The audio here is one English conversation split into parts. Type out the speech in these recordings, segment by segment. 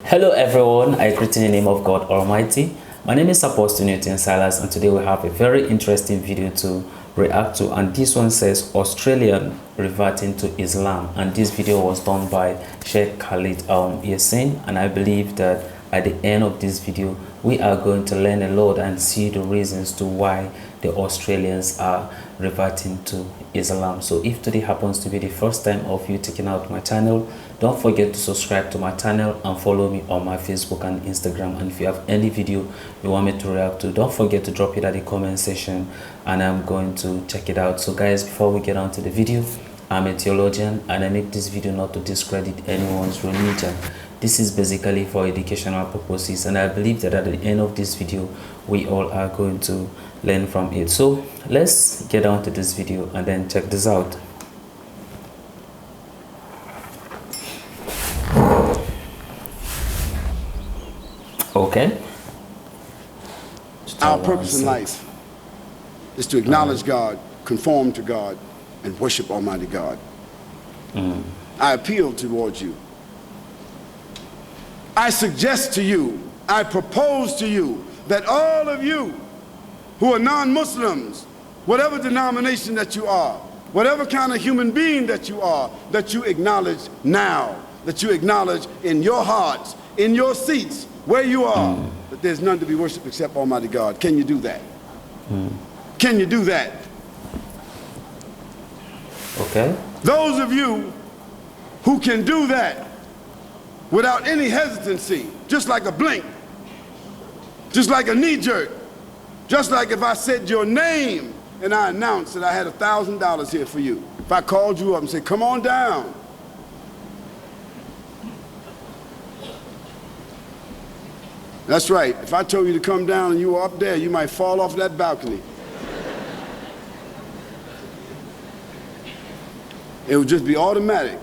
Hello everyone, I greet in the name of God Almighty. My name is Apostle Newton Silas, and today we have a very interesting video to react to, and this one says Australian reverting to Islam, and this video was done by Sheikh Khalid Yasin, and I believe that at the end of this video we are going to learn a lot and see the reasons to why the Australians are reverting to Islam. So if today happens to be the first time of you checking out my channel, don't forget to subscribe to my channel and follow me on my Facebook and Instagram. And if you have any video you want me to react to, don't forget to drop it at the comment section and I'm going to check it out. So guys, before we get on to the video, I'm a theologian and I make this video not to discredit anyone's religion. This is basically for educational purposes, and I believe that at the end of this video we all are going to learn from it. So let's get on to this video and then check this out. Okay. Our purpose in life is to acknowledge God, conform to God, and worship Almighty God. I appeal towards you. I suggest to you, I propose to you that all of you who are non-Muslims, whatever denomination that you are, whatever kind of human being that you are, that you acknowledge now, that you acknowledge in your hearts, in your seats, where you are, that there's none to be worshipped except Almighty God. Can you do that? Can you do that? Okay. Those of you who can do that without any hesitancy, just like a blink, just like a knee jerk, just like if I said your name and I announced that I had $1,000 here for you. If I called you up and said, come on down. That's right. If I told you to come down and you were up there, you might fall off that balcony. It would just be automatic.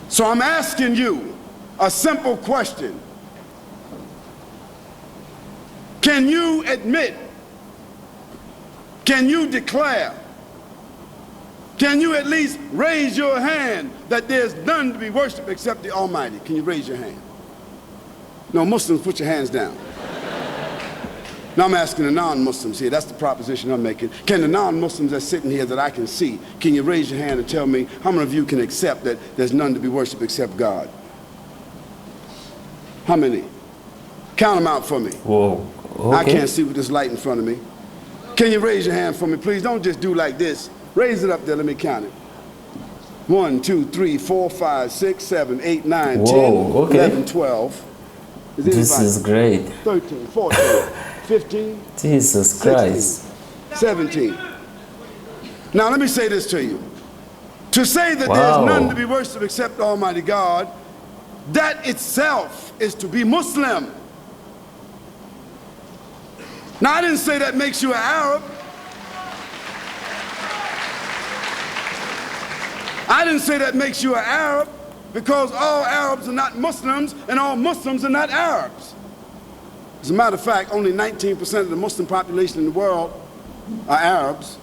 So I'm asking you a simple question. Can you admit, can you declare, can you at least raise your hand that there's none to be worshipped except the Almighty? Can you raise your hand? No, Muslims, put your hands down. Now I'm asking the non-Muslims here. That's the proposition I'm making. Can the non-Muslims that's sitting here that I can see, can you raise your hand and tell me how many of you can accept that there's none to be worshipped except God? How many? Count them out for me. Whoa. Okay. I can't see with this light in front of me. Can you raise your hand for me, please? Don't just do like this. Raise it up there. Let me count it. 1, 2, 3, 4, 5, 6, 7, 8, 9, 10, 11, 12. This is great. 13, 14, 15, Jesus Christ. 16, 17. Now let me say this to you. To say that there's none to be worshipped except Almighty God, that itself is to be Muslim. Now I didn't say that makes you an Arab. I didn't say that makes you an Arab, because all Arabs are not Muslims and all Muslims are not Arabs. As a matter of fact, only 19% of the Muslim population in the world are Arabs.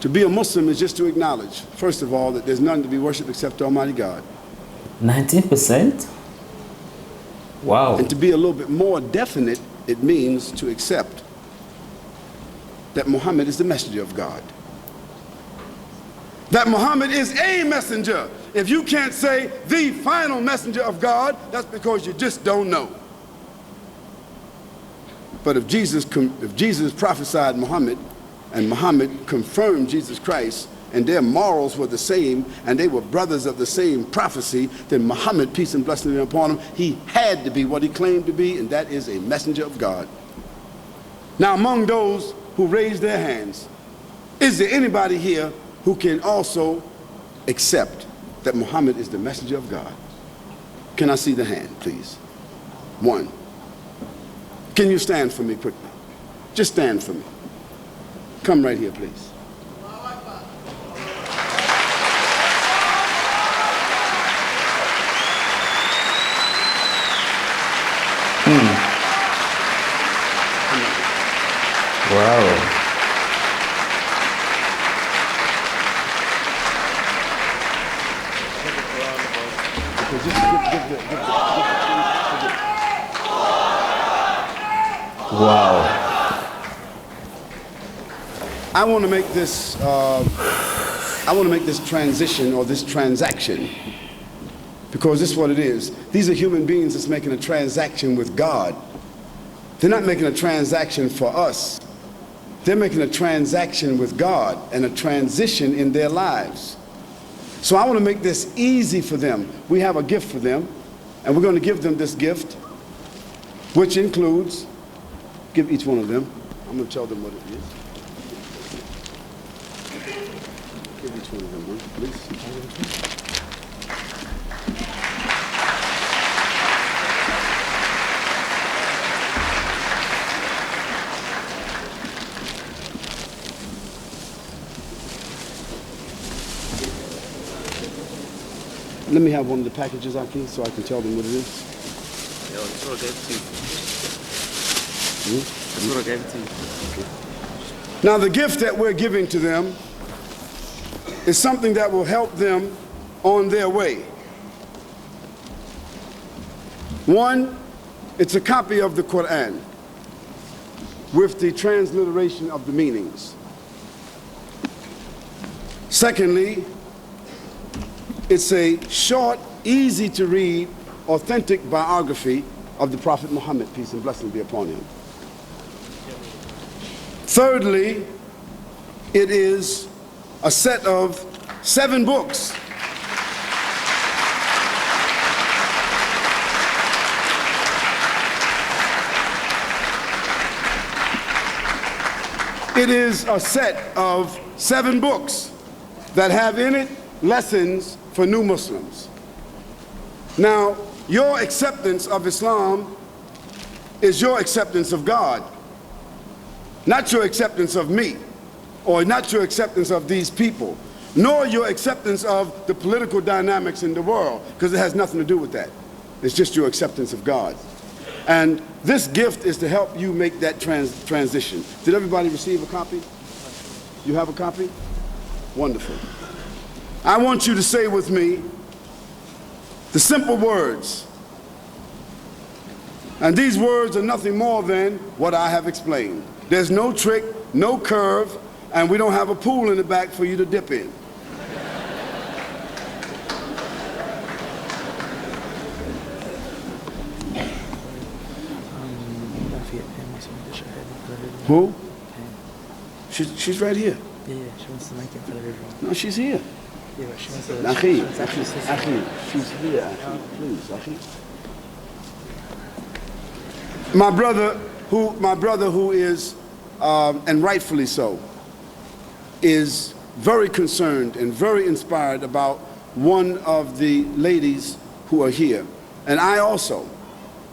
To be a Muslim is just to acknowledge, first of all, that there's none to be worshipped except Almighty God. 19%? Wow. And to be a little bit more definite, it means to accept that Muhammad is the messenger of God. That Muhammad is a messenger. If you can't say the final messenger of God, that's because you just don't know. But if Jesus prophesied Muhammad and Muhammad confirmed Jesus Christ and their morals were the same and they were brothers of the same prophecy, then Muhammad, peace and blessing be upon him, he had to be what he claimed to be, and that is a messenger of God. Now among those who raised their hands, is there anybody here who can also accept that Muhammad is the messenger of God? Can I see the hand, please? 1. Can you stand for me quickly? Just stand for me. Come right here, please. Wow. Wow. I want to make this transition or this transaction, because this is what it is. These are human beings that's making a transaction with God. They're not making a transaction for us. They're making a transaction with God and a transition in their lives. So I want to make this easy for them. We have a gift for them, and we're going to give them this gift, which includes, give each one of them. I'm going to tell them what it is. Give each one of them one, please. Let me have one of the packages, Aki, so I can tell them what it is. Yeah, that's what I gave to you. That's what I gave to you. Okay. Now, the gift that we're giving to them is something that will help them on their way. One, it's a copy of the Quran with the transliteration of the meanings. Secondly, it's a short, easy to read, authentic biography of the Prophet Muhammad, peace and blessing be upon him. Thirdly, it is a set of 7 books. It is a set of 7 books that have in it lessons for new Muslims. Now, your acceptance of Islam is your acceptance of God, not your acceptance of me, or not your acceptance of these people, nor your acceptance of the political dynamics in the world, because it has nothing to do with that. It's just your acceptance of God. And this gift is to help you make that transition. Did everybody receive a copy? You have a copy? Wonderful. I want you to say with me the simple words. And these words are nothing more than what I have explained. There's no trick, no curve, and we don't have a pool in the back for you to dip in. Who? She's right here. Yeah, she wants to make it for everyone. No, she's here. Yeah, but she wants to... Akhi, she's here, Akhi. Please, Akhi. My brother who is, and rightfully so, is very concerned and very inspired about one of the ladies who are here. And I also,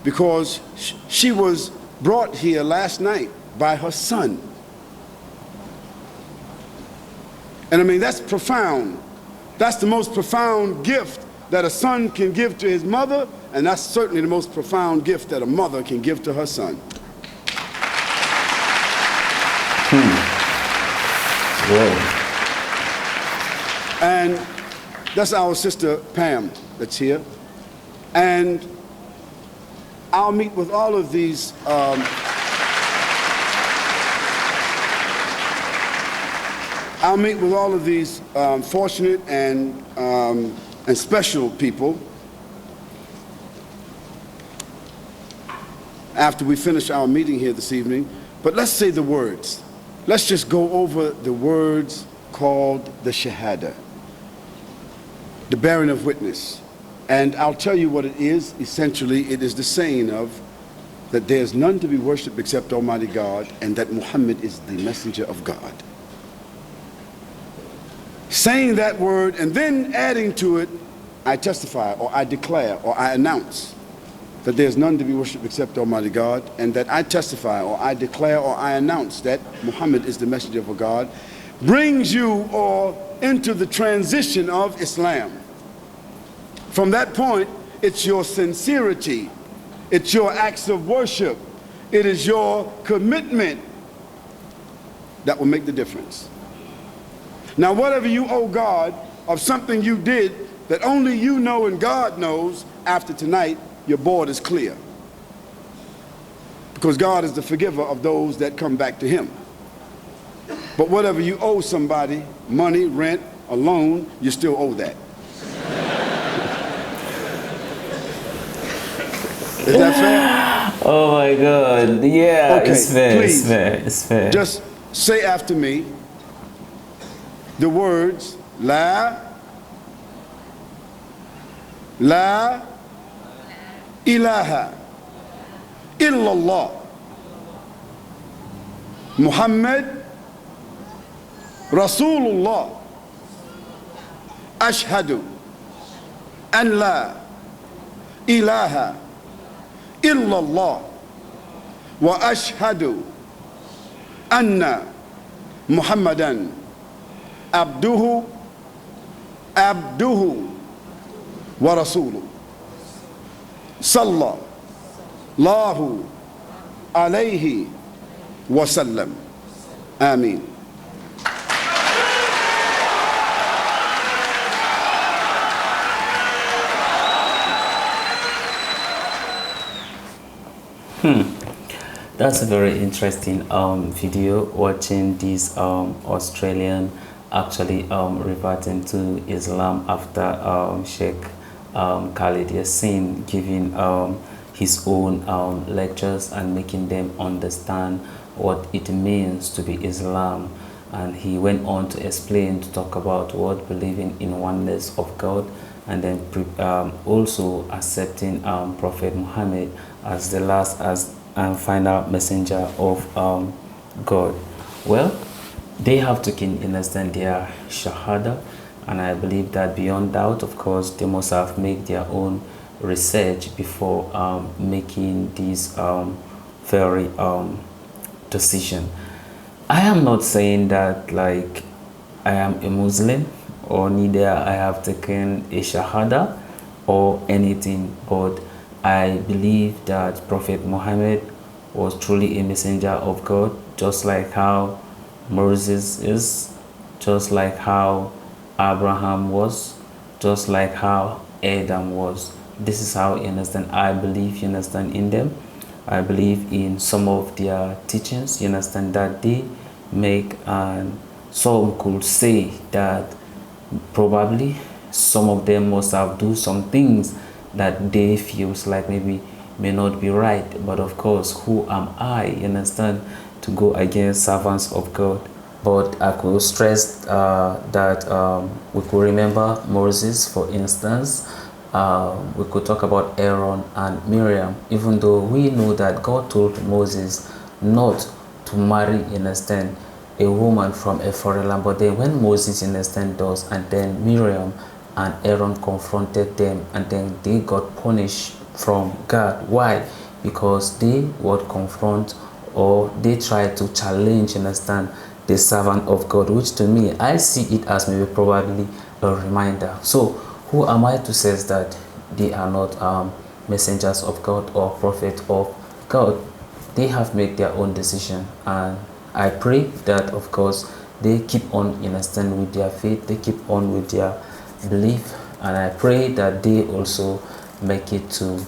because she was brought here last night by her son. And I mean, that's profound. That's the most profound gift that a son can give to his mother, and that's certainly the most profound gift that a mother can give to her son. Whoa. And that's our sister Pam that's here. And I'll meet with all of these fortunate and special people after we finish our meeting here this evening. But let's say the words. Let's just go over the words called the Shahada, the bearing of witness. And I'll tell you what it is. Essentially, it is the saying of that there's none to be worshipped except Almighty God, and that Muhammad is the messenger of God. Saying that word and then adding to it, I testify, or I declare, or I announce that there's none to be worshipped except Almighty God, and that I testify, or I declare, or I announce that Muhammad is the messenger of God, brings you or into the transition of Islam. From that point, it's your sincerity, it's your acts of worship, it is your commitment that will make the difference. Now, whatever you owe God of something you did that only you know and God knows, after tonight, your board is clear. Because God is the forgiver of those that come back to him. But whatever you owe somebody, money, rent, a loan, you still owe that. Is that fair? Oh my God. Yeah, Okay, it's fair, please, it's fair, it's fair. just say after me the words La ilaha illallah Muhammad Rasulullah Ashhadu an la ilaha illallah wa ashhadu anna Muhammadan abduhu wa rasuluh. Sallallahu alayhi wa sallam. Ameen. That's a very interesting video, watching this Australian actually reverting to Islam after Sheikh Khalid Yasin giving his own lectures and making them understand what it means to be Islam. And he went on to explain, to talk about what believing in oneness of God, and then also accepting Prophet Muhammad as the last and final messenger of God. Well, they have to understand their shahada, and I believe that beyond doubt, of course, they must have made their own research before making this very decision. I am not saying that like I am a Muslim, or neither I have taken a shahada or anything, but I believe that Prophet Muhammad was truly a messenger of God, just like how Moses is, just like how Abraham was, just like how Adam was. This is how you understand. I believe, you understand, in them. I believe in some of their teachings, you understand, that they make, and some could say that probably some of them must have do some things that they feels like maybe may not be right. But of course, who am I, you understand, to go against servants of God? But I could stress that we could remember Moses, for instance. We could talk about Aaron and Miriam, even though we know that God told Moses not to marry, you understand, a woman from a foreign land. But then when Moses, you understand, does, and then Miriam and Aaron confronted them, and then they got punished from God. Why? Because they would confront, or they tried to challenge, you understand, the servant of God, which to me, I see it as maybe probably a reminder. So who am I to say that they are not messengers of God or prophets of God? They have made their own decision, and I pray that, of course, they keep on, you understand, with their faith, they keep on with their belief, and I pray that they also make it to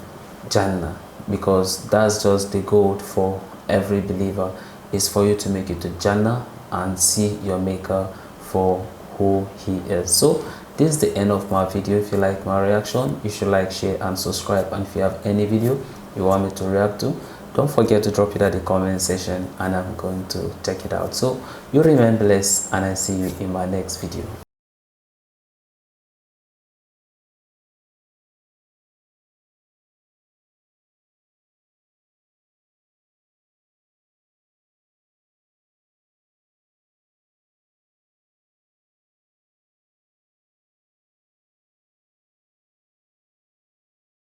Jannah, because that's just the goal for every believer, is for you to make it to Jannah and see your Maker for who he is. So this is the end of my video. If you like my reaction, you should like, share and subscribe. And if you have any video you want me to react to, don't forget to drop it at the comment section, and I'm going to check it out. So you remain blessed, and I see you in my next video.